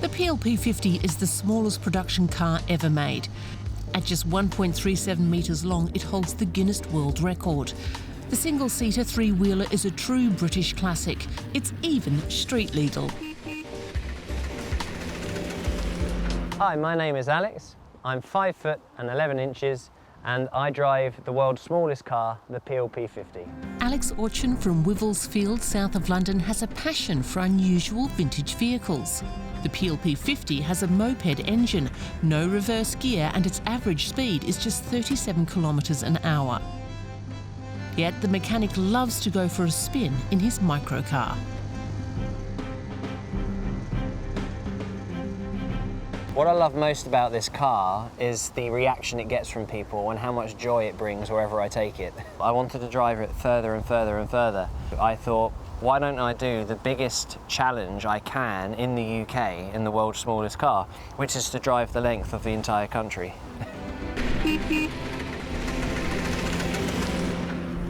The PLP50 is the smallest production car ever made. At just 1.37 metres long, it holds the Guinness World Record. The single-seater three-wheeler is a true British classic. It's even street legal. Hi, my name is Alex. I'm 5 foot and 11 inches, and I drive the world's smallest car, the PLP50. Alex Orchin from Wivelsfield, south of London, has a passion for unusual vintage vehicles. The PLP50 has a moped engine, no reverse gear, and its average speed is just 37 kilometres an hour. Yet the mechanic loves to go for a spin in his microcar. What I love most about this car is the reaction it gets from people and how much joy it brings wherever I take it. I wanted to drive it further and further and further. I thought, why don't I do the biggest challenge I can in the UK in the world's smallest car, which is to drive the length of the entire country.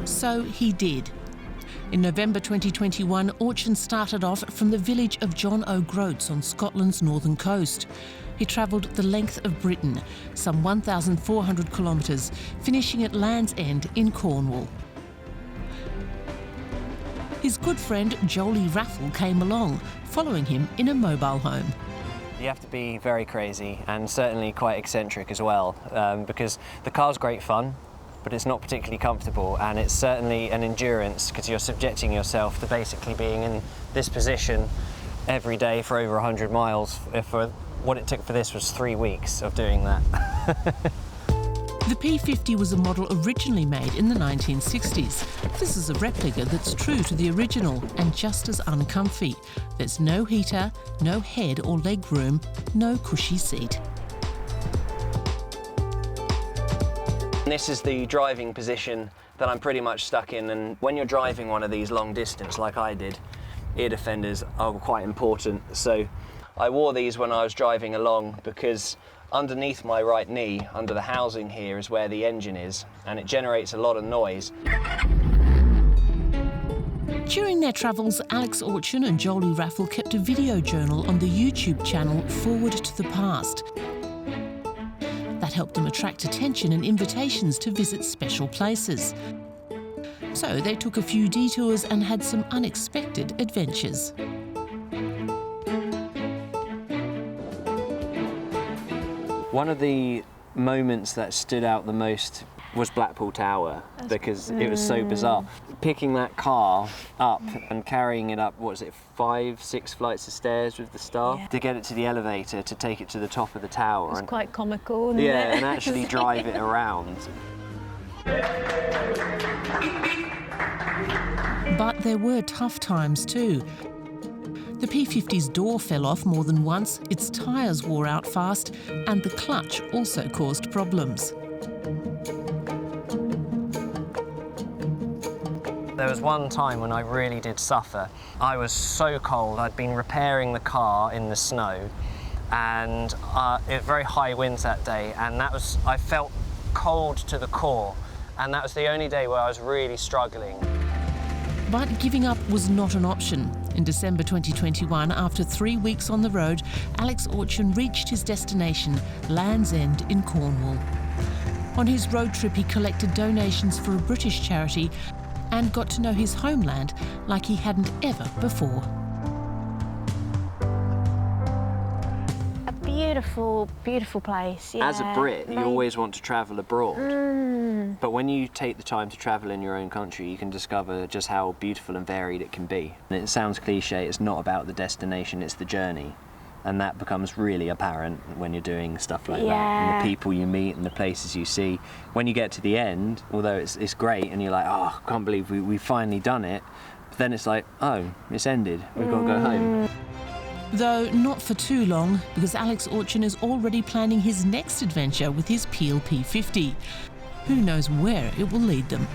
So he did. In November 2021, Orchin started off from the village of John O'Groats on Scotland's northern coast. He travelled the length of Britain, some 1,400 kilometres, finishing at Land's End in Cornwall. His good friend Jolie Raffle came along, following him in a mobile home. You have to be very crazy and certainly quite eccentric as well, because the car's great fun, but it's not particularly comfortable, and it's certainly an endurance because you're subjecting yourself to basically being in this position every day for over 100 miles. What it took for this was 3 weeks of doing that. The P50 was a model originally made in the 1960s. This is a replica that's true to the original and just as uncomfy. There's no heater, no head or leg room, no cushy seat. This is the driving position that I'm pretty much stuck in, and when you're driving one of these long distance like I did, ear defenders are quite important. So I wore these when I was driving along because underneath my right knee, under the housing here, is where the engine is, and it generates a lot of noise. During their travels, Alex Orchin and Jolie Raffle kept a video journal on the YouTube channel Forward to the Past. That helped them attract attention and invitations to visit special places. So they took a few detours and had some unexpected adventures. One of the moments that stood out the most was Blackpool Tower, because it was so bizarre. Picking that car up and carrying it up, what was it, 5, 6 flights of stairs with the staff, to get it to the elevator, to take it to the top of the tower. It's quite comical, wasn't it? Yeah, and actually drive it around. But there were tough times too. The P50's door fell off more than once, its tyres wore out fast, and the clutch also caused problems. There was one time when I really did suffer. I was so cold. I'd been repairing the car in the snow, and it was very high winds that day, and I felt cold to the core, and that was the only day where I was really struggling. But giving up was not an option. In December 2021, after 3 weeks on the road, Alex Orchin reached his destination, Land's End in Cornwall. On his road trip, he collected donations for a British charity and got to know his homeland like he hadn't ever before. A beautiful, beautiful place. Yeah. As a Brit, you always want to travel abroad. But when you take the time to travel in your own country, you can discover just how beautiful and varied it can be. And it sounds cliche, it's not about the destination, it's the journey. And that becomes really apparent when you're doing stuff like that. And the people you meet and the places you see. When you get to the end, although it's great and you're like, oh, I can't believe we've finally done it. But then it's like, oh, it's ended, we've got to go home. Though not for too long, because Alex Orchin is already planning his next adventure with his PLP50. Who knows where it will lead them.